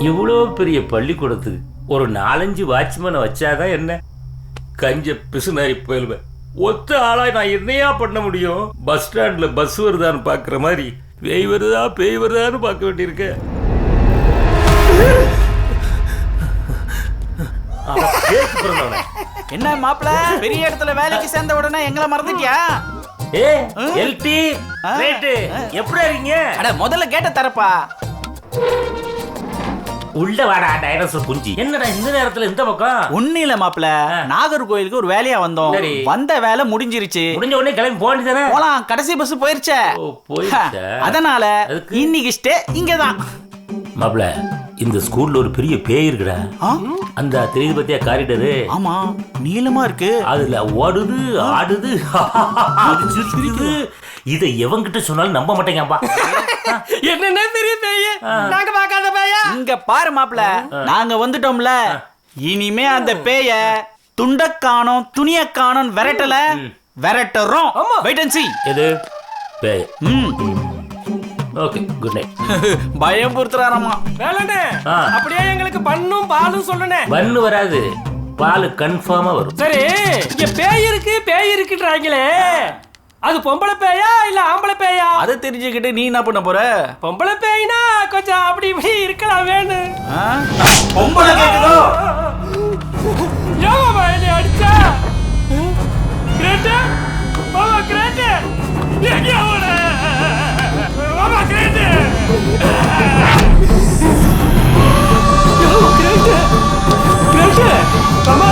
இவ்வளோ பெரிய பள்ளிக்கூடத்துக்கு ஒரு 4-5 வாட்ச்மேனை வச்சாதான் என்ன? கஞ்ச பிசுனாரி போயிடுவேன். ஒத்த ஆளா நான் என்னையா பண்ண முடியும்? பஸ் ஸ்டாண்ட்ல பஸ் வருதான்னு பாக்குற மாதிரி பேய் வருதா பேய் வருதான்னு பார்க்க வேண்டியிருக்க. என்ன மாப்பிள, பெரிய இடத்துல வேலைக்கு சேர்ந்த உடனே எங்களை மறந்துட்டியா? எல்டி ரேட்டு எப்படி இருக்கீங்க? அட முதல்ல கேட்ட தரப்பா. உள்ள வாடா டைனோசர் குஞ்சி. என்னடா இந்த நேரத்துல இந்த பக்கம்? ஒண்ணு இல்ல மாப்பிள, நாகர்கோயிலுக்கு ஒரு வேலையா வந்தோம். வந்த வேலை முடிஞ்சிருச்சு. முடிஞ்ச உடனே கிளம்பி போண்டிதானே? போலாம், கடைசி பஸ் போயிருச்சே. அதனால இன்னைக்கு ஸ்டே இங்கதான். மாப்பிள, இந்த ஸ்கூல்ல ஒரு பெரிய பேய் இருக்குடா. அந்த தெரியுது பத்தியா காரிடரு? ஆமா, நீளமா இருக்கு. அதுல ஓடுது ஆடுது சிரிக்குது. இதை எவங்கிட்ட சொன்னாலும் நம்ப மாட்டேங்கப்பா. என்னன்னா பெரிய பேய், நாங்க பார்க்காத பேயா? இங்க பாரு மாப்பிள, நாங்க வந்துட்டோம்ல. இனிமே அந்த பேய துண்டக்கானோம் துணியக்கானோம் விரட்டல, விரட்டுறோம். வெயிட் அண்ட் சீ. எது பேய்? Okay, good night. பயம் பொறுத்துறாராமா. வேலனே, அப்படியே எங்களுக்கு பண்ணும் பாலும் சொல்லுனே. பண்ணு வராது, பால் கன்ஃபார்மா வரும். சரி, இங்க பேய் இருக்குன்றாங்களே, அது பொம்பளை பேயா இல்ல ஆம்பளை பேயா? அதை தெரிஞ்சுக்கிட்டு நீ என்ன பண்ண போற? பொம்பளை பேய்னா கொஞ்சம் அப்படி இப்படி இருக்கலாம் வேணும். பொம்பளை கேக்குதோ? ஏமா என்னை அடிச்சா? கிரேட் மாமா, கிரேட் எங்க ஓட மாமா, கிரேட் கிரேட் மாமா.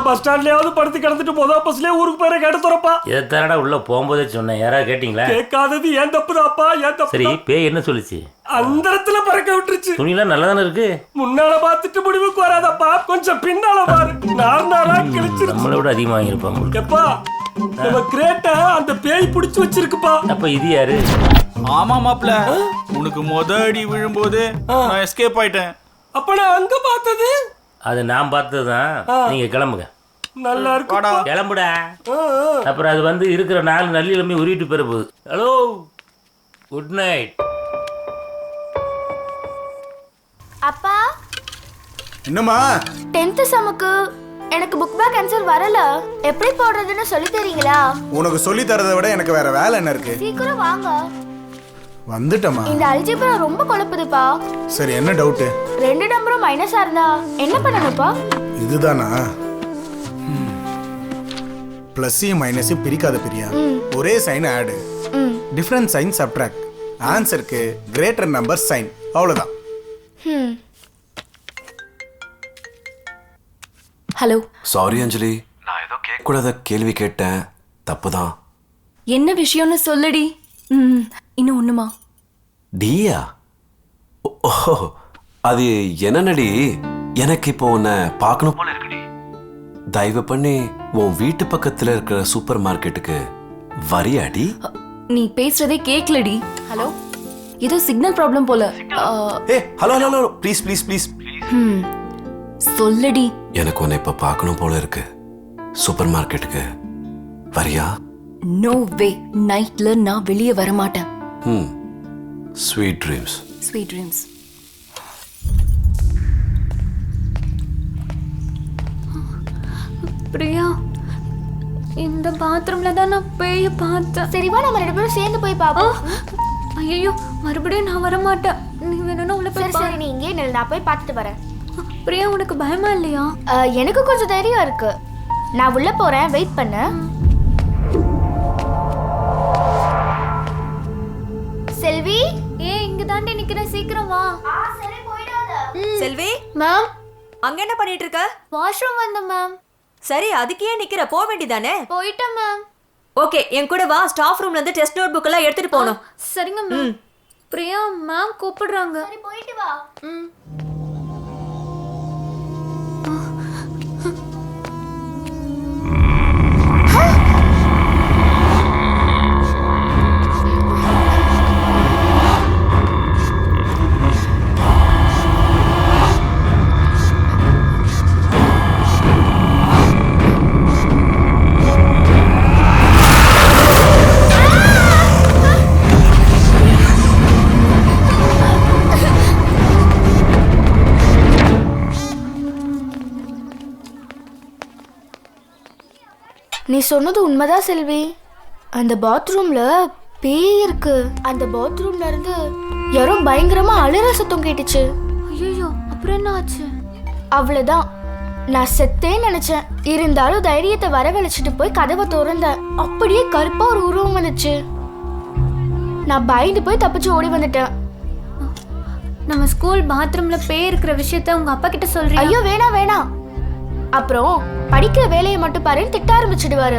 பஸ் ஸ்டாண்ட்லயாவது படுத்து கிடந்துட்டு போதா பஸ்லயே ஊருக்கு போற கேட்டு தரப்பா. எத்தனடா உள்ள போகும்போதே சொன்னேன், யாராவது கேட்டீங்களா? கேட்காதது ஏன் தப்புதாப்பா, ஏன் தப்பு? சரி, பேய் என்ன சொல்லுச்சு? அந்தரத்துல பறக்க விட்டுருச்சு. துணிலாம் நல்லா தானே இருக்கு. முன்னால பார்த்துட்டு முடிவுக்கு வராதப்பா, கொஞ்சம் பின்னால பாரு. நாலா கிழிச்சிருச்சு. நம்மளை விட அதிகமா வாங்கியிருப்பாங்க. எப்பா, நம்ம கிரேட்ட அந்த பேய் பிடிச்சு வச்சிருக்குப்பா. அப்ப இது யாரு? ஆமா மாப்பிள, உனக்கு அடி விழும்போது நான் எஸ்கேப் ஆயிட்டேன். அப்ப நான் அங்க பார்த்தது அது நான் பார்த்ததுதான். நீங்க கிளம்புங்க. நல்லா இருக்கு, கிளம்புடா. அப்புறம் அது வந்து இருக்கிற 4 நல்லிலமே உருவிட்டு பெற போகுது. Hello, good night. அப்பா, என்னம்மா? 10th செமக்கு எனக்கு புக் பேக் ஆன்சர் வரல. எப்படி போடுறதுன்னு சொல்லி தரீங்களா? உனக்கு சொல்லி தரதை விட எனக்கு வேற வேலை என்ன இருக்கு? சீக்கிரம் வாங்க. வந்துட்டமா. இந்த அல்ஜிப்ரா ரொம்ப குழப்புதுப்பா. சரி, என்ன டவுட்? 2 நம்பரும் மைனஸா இருந்தா என்ன பண்ணணும்ப்பா? இதுதானா? பிளஸ்ஸையும் மைனஸையும் பிரிக்காத பிரியா. ஒரே sign add, different sign subtract. ஆன்சருக்கு கிரேட்டர் நம்பர் சைன், அவ்வளவுதான். ஹலோ. சாரி அஞ்சலி, நான் ஏதோ கேட்கக்கூடாத கேள்வி கேட்டேன், தப்புதான். என்ன விஷயம்னு சொல்லுடி. இன்னும் ஒண்ணுமா? டியா? ஓ, அது என்னடி, எனக்கு இப்போ உன்னை பார்க்கணும் போல இருக்குடி. தயவு பண்ணி உன் வீட்டு பக்கத்துல இருக்கிற சூப்பர் மார்க்கெட்டுக்கு வரியாடி? நீ பேசுறதே கேக்கலடி. ஹலோ, ஏதோ சிக்னல் ப்ராப்ளம் போல. Hello hello hello, please please please. சொல்லடி. எனக்கு உன்னை இப்ப பார்க்கணும் போல இருக்கு. சூப்பர் மார்க்கெட்டுக்கு வரியா? நோ வே, நைட்ல நான் வெளியே வர மாட்டேன். Sweet dreams. Sweet dreams. Priya, இந்த பாத்ரூம்ல தான் நான் பேய பார்த்தேன். சரி வா, நம்ம 2 பேரும் சேர்ந்து போய் பாப்போம். ஐயோ, மறுபடியும் நான் வர மாட்டேன். நீ வேணும்னா உள்ள போய் சரி, நீ இங்கே நில்லு, நான் போய் பார்த்துட்டு வரேன். பிரியா, உனக்கு பயமா இல்லையா? எனக்கு கொஞ்சம் தைரியம் இருக்கு. நான் உள்ள போறேன், வெயிட் பண்ணு. செல்வி, இங்க தாண்டி நிக்கிறேன், சீக்கிரம் வா. சரி, போயிடாத. செல்வி மேம், அங்க என்ன பண்ணிட்டு இருக்க? வாஷ்ரூம் வந்தேன் மேம். சரி, அதுக்கு ஏன் நிக்கிற? போக வேண்டியதானே? போயிட்டேன் மேம். ஓகே என் கூட வா. ஸ்டாஃப் ரூம்ல இருந்து டெஸ்ட் நோட் புக் எல்லாம் எடுத்துட்டு போகணும். சரிங்க மேம். பிரியா மேம் கூப்பிடுறாங்க. போயிட்டு வா. நீ சொன்னது உண்மைதான் செல்வி. அந்த பாத்ரூம்ல பேய் இருக்கு. அந்த பாத்ரூம்ல இருந்து யாரோ பயங்கரமா அழுற சத்தம் கேட்டுச்சு. ஐயோ, அப்புறம் என்ன ஆச்சு? அவ்வளவுதான், நான் செத்தேன்னு நினைச்சேன். இருந்தாலும் தைரியத்தை வரவழைச்சிட்டு போய் கதவை திறந்தேன். அப்படியே கருப்பா ஒரு உருவம் வந்துச்சு. நான் பயந்து போய் தப்பிச்சு ஓடி வந்துட்டேன். நம்ம ஸ்கூல் பாத்ரூம்ல பேய் இருக்கிற விஷயத்த உங்க அப்பா கிட்ட சொல்றீங்க? ஐயோ வேணாம் வேணாம். அப்புறம் படிக்கிற வேலையை மட்டும் பாருன்னு திட்ட ஆரம்பிச்சிடுவாரு.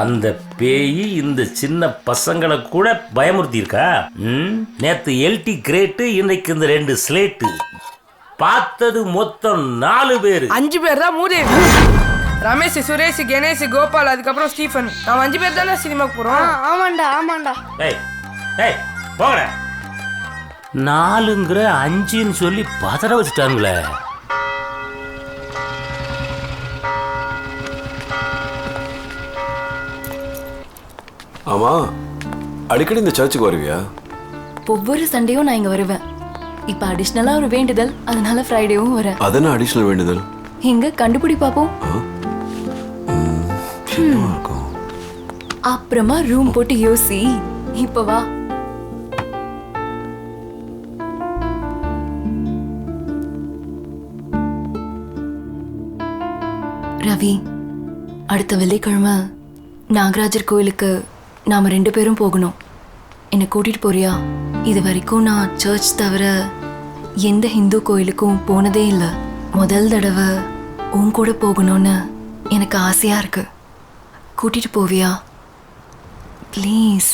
அந்த பேய் இந்த சின்ன பசங்களை கூட பயமுறுத்தி இருக்கா? நேத்து எல்டி கிரேட்டு, இன்னைக்கு இந்த 2 ஸ்லேட்டு. பார்த்தது மொத்தம் 4 பேரு. 5 பேர் தான் மூதே. ரமேஷ், சுரேஷ், கணேஷ், கோபால், அதுக்கப்புறம் ஸ்டீஃபன். நம்ம 5 பேர் தானே சினிமாக்கு போறோம். ஆமாண்டா ஆமாண்டா. ஏய் ஏய் போங்கடா. 4ங்கிற 5ன்னு சொல்லி பதற வச்சுட்டாங்களே. ஆமா, அடிக்கடி இந்த சர்ச்சுக்கு வருவியா? ஒவ்வொரு சண்டேயும் நான் இங்க வருவேன். இப்ப அடிஷ்னலா ஒரு வேண்டுதல், அதனால ஃப்ரைடேவும் வரேன். அதன அடிஷனல் வேண்டுதல் எங்க கண்டுபிடி பாப்போம். அப்புறமா ரூம் போட்டு யோசி. இப்ப வா. ரவி, அடுத்த வெள்ளிக்கிழமை நாகராஜர் கோயிலுக்கு நாம 2 பேரும் போகணும். என்னை கூட்டிட்டு போறியா? இது வரைக்கும் நான் சர்ச் தவிர எந்த ஹிந்து கோயிலுக்கும் போனதே இல்லை. முதல் தடவை உன் கூட போகணும்னு எனக்கு ஆசையா இருக்கு. கூட்டிட்டு போவியா ப்ளீஸ்?